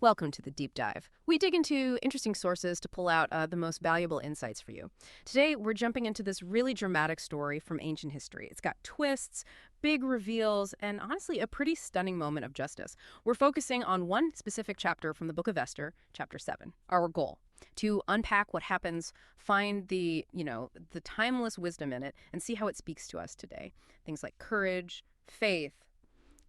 Welcome to the Deep Dive. We dig into interesting sources to pull out the most valuable insights for you. Today, we're jumping into this really dramatic story from ancient history. It's got twists, big reveals, and honestly, a pretty stunning moment of justice. We're focusing on one specific chapter from the book of Esther, chapter 7. Our goal, to unpack what happens, find the timeless wisdom in it, and see how it speaks to us today. Things like courage, faith,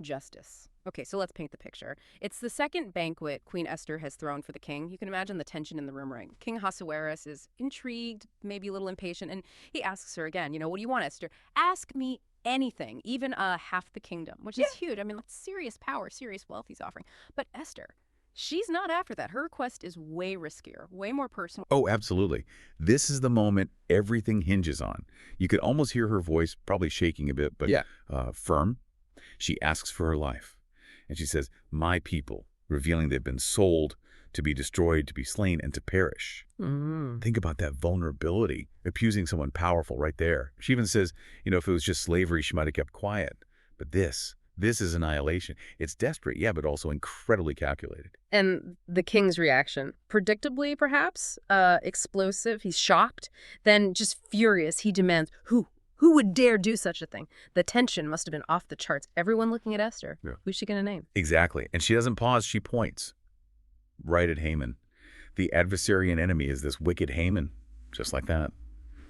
justice. Okay, so let's paint the picture. It's the second banquet Queen Esther has thrown for the king. You can imagine the tension in the room, right? King Ahasuerus is intrigued, maybe a little impatient, and he asks her again, what do you want, Esther? Ask me anything, even half the kingdom, which is huge. I mean, that's serious power, serious wealth he's offering. But Esther, she's not after that. Her request is way riskier, way more personal. Oh, absolutely. This is the moment everything hinges on. You could almost hear her voice probably shaking a bit, but firm. She asks for her life. And she says, my people, revealing they've been sold to be destroyed, to be slain, and to perish. Think about that vulnerability, accusing someone powerful right there. She even says, if it was just slavery, she might have kept quiet. But this is annihilation. It's desperate, yeah, but also incredibly calculated. And the king's reaction, predictably perhaps, explosive, he's shocked, then just furious. He demands, Who would dare do such a thing? The tension must have been off the charts. Everyone looking at Esther. Yeah. Who's she going to name? Exactly. And she doesn't pause. She points right at Haman. The adversary and enemy is this wicked Haman, just like that.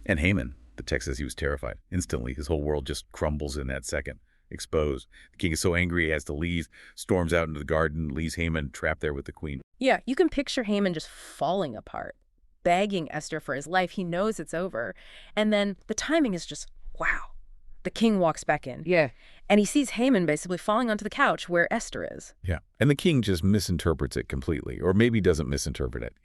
And Haman, the text says he was terrified. Instantly, his whole world just crumbles in that second, exposed. The king is so angry he has to leave, storms out into the garden, leaves Haman trapped there with the queen. Yeah, you can picture Haman just falling apart, begging Esther for his life. He knows it's over. And then the timing is just, wow. The king walks back in. Yeah. And he sees Haman basically falling onto the couch where Esther is. Yeah. And the king just misinterprets it completely, or maybe doesn't misinterpret it,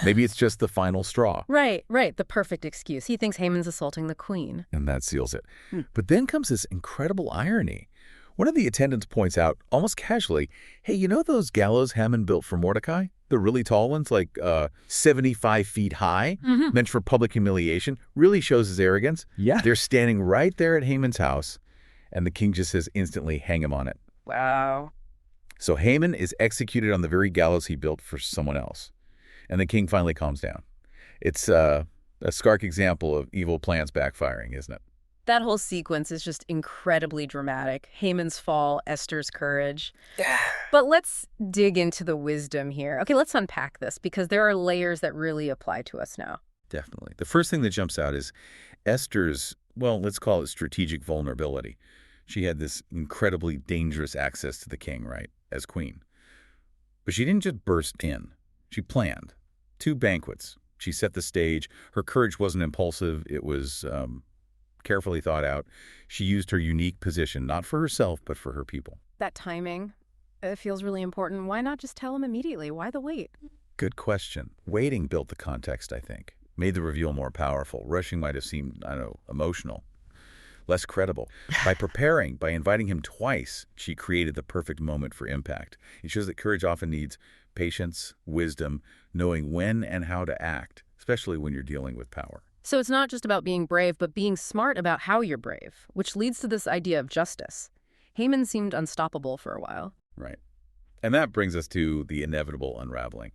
Maybe it's just the final straw. Right. The perfect excuse. He thinks Haman's assaulting the queen. And that seals it. But then comes this incredible irony. One of the attendants points out, almost casually, hey, those gallows Haman built for Mordecai? The really tall ones, like 75 feet high, meant for public humiliation, really shows his arrogance. Yeah. They're standing right there at Haman's house, and the king just says instantly, hang him on it. Wow. So Haman is executed on the very gallows he built for someone else. And the king finally calms down. It's a stark example of evil plans backfiring, isn't it? That whole sequence is just incredibly dramatic. Haman's fall, Esther's courage. But let's dig into the wisdom here. Okay, let's unpack this because there are layers that really apply to us now. Definitely. The first thing that jumps out is Esther's, let's call it strategic vulnerability. She had this incredibly dangerous access to the king, right, as queen. But she didn't just burst in. She planned 2 banquets. She set the stage. Her courage wasn't impulsive. It was carefully thought out. She used her unique position, not for herself, but for her people. That timing, it feels really important. Why not just tell him immediately? Why the wait? Good question. Waiting built the context, I think. Made the reveal more powerful. Rushing might have seemed, emotional. Less credible. By preparing, by inviting him twice, she created the perfect moment for impact. It shows that courage often needs patience, wisdom, knowing when and how to act, especially when you're dealing with power. So it's not just about being brave, but being smart about how you're brave, which leads to this idea of justice. Haman seemed unstoppable for a while. Right. And that brings us to the inevitable unraveling.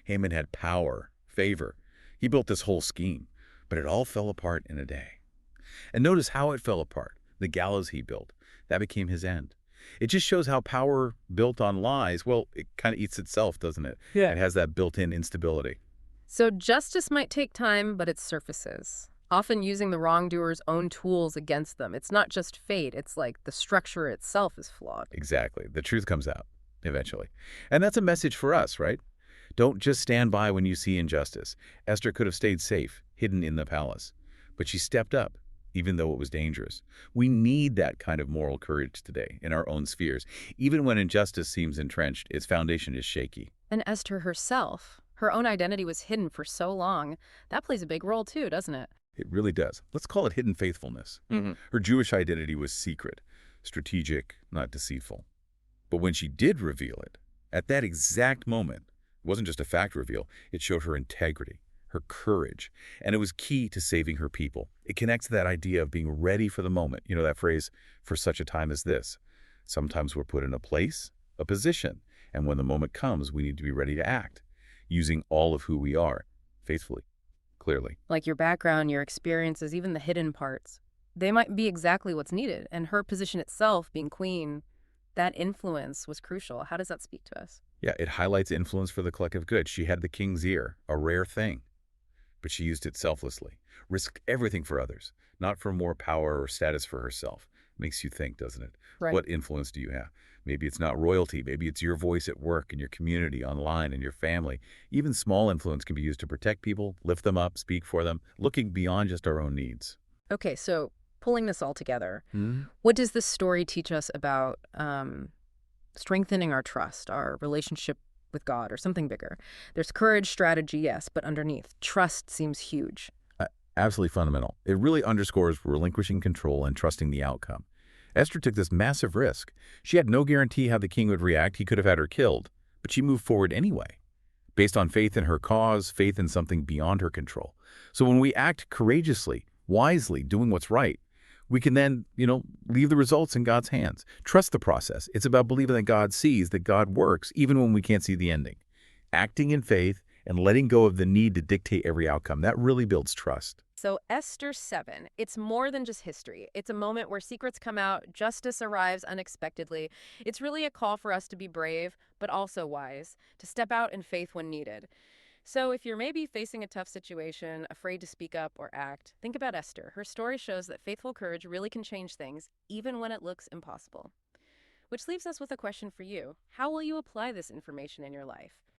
Haman had power, favor. He built this whole scheme, but it all fell apart in a day. And notice how it fell apart. The gallows he built, that became his end. It just shows how power built on lies, it kind of eats itself, doesn't it? Yeah. It has that built-in instability. So justice might take time, but it surfaces, often using the wrongdoer's own tools against them. It's not just fate. It's like the structure itself is flawed. Exactly. The truth comes out eventually. And that's a message for us, right? Don't just stand by when you see injustice. Esther could have stayed safe, hidden in the palace. But she stepped up, even though it was dangerous. We need that kind of moral courage today in our own spheres. Even when injustice seems entrenched, its foundation is shaky. And Esther herself, her own identity was hidden for so long. That plays a big role too, doesn't it? It really does. Let's call it hidden faithfulness. Her Jewish identity was secret, strategic, not deceitful. But when she did reveal it, at that exact moment, it wasn't just a fact reveal, it showed her integrity, her courage, and it was key to saving her people. It connects to that idea of being ready for the moment. That phrase, for such a time as this. Sometimes we're put in a place, a position, And when the moment comes, we need to be ready to act, using all of who we are, faithfully, clearly. Like your background, your experiences, even the hidden parts. They might be exactly what's needed. And her position itself, being queen, that influence was crucial. How does that speak to us? Yeah, it highlights influence for the collective good. She had the king's ear, a rare thing, but she used it selflessly, risked everything for others, not for more power or status for herself. Makes you think, doesn't it? Right. What influence do you have? Maybe it's not royalty. Maybe it's your voice at work, in your community, online, in your family. Even small influence can be used to protect people, lift them up, speak for them, looking beyond just our own needs. Okay, so pulling this all together, Hmm? what does this story teach us about strengthening our trust, our relationship with God, or something bigger? There's courage, strategy, yes, but underneath, trust seems huge. Absolutely fundamental. It really underscores relinquishing control and trusting the outcome. Esther took this massive risk. She had no guarantee how the king would react. He could have had her killed, but she moved forward anyway, based on faith in her cause, faith in something beyond her control. So when we act courageously, wisely, doing what's right, we can then, leave the results in God's hands. Trust the process. It's about believing that God sees, that God works, even when we can't see the ending. Acting in faith and letting go of the need to dictate every outcome, that really builds trust. So Esther 7, it's more than just history. It's a moment where secrets come out, justice arrives unexpectedly. It's really a call for us to be brave, but also wise, to step out in faith when needed. So if you're maybe facing a tough situation, afraid to speak up or act, think about Esther. Her story shows that faithful courage really can change things, even when it looks impossible. Which leaves us with a question for you. How will you apply this information in your life?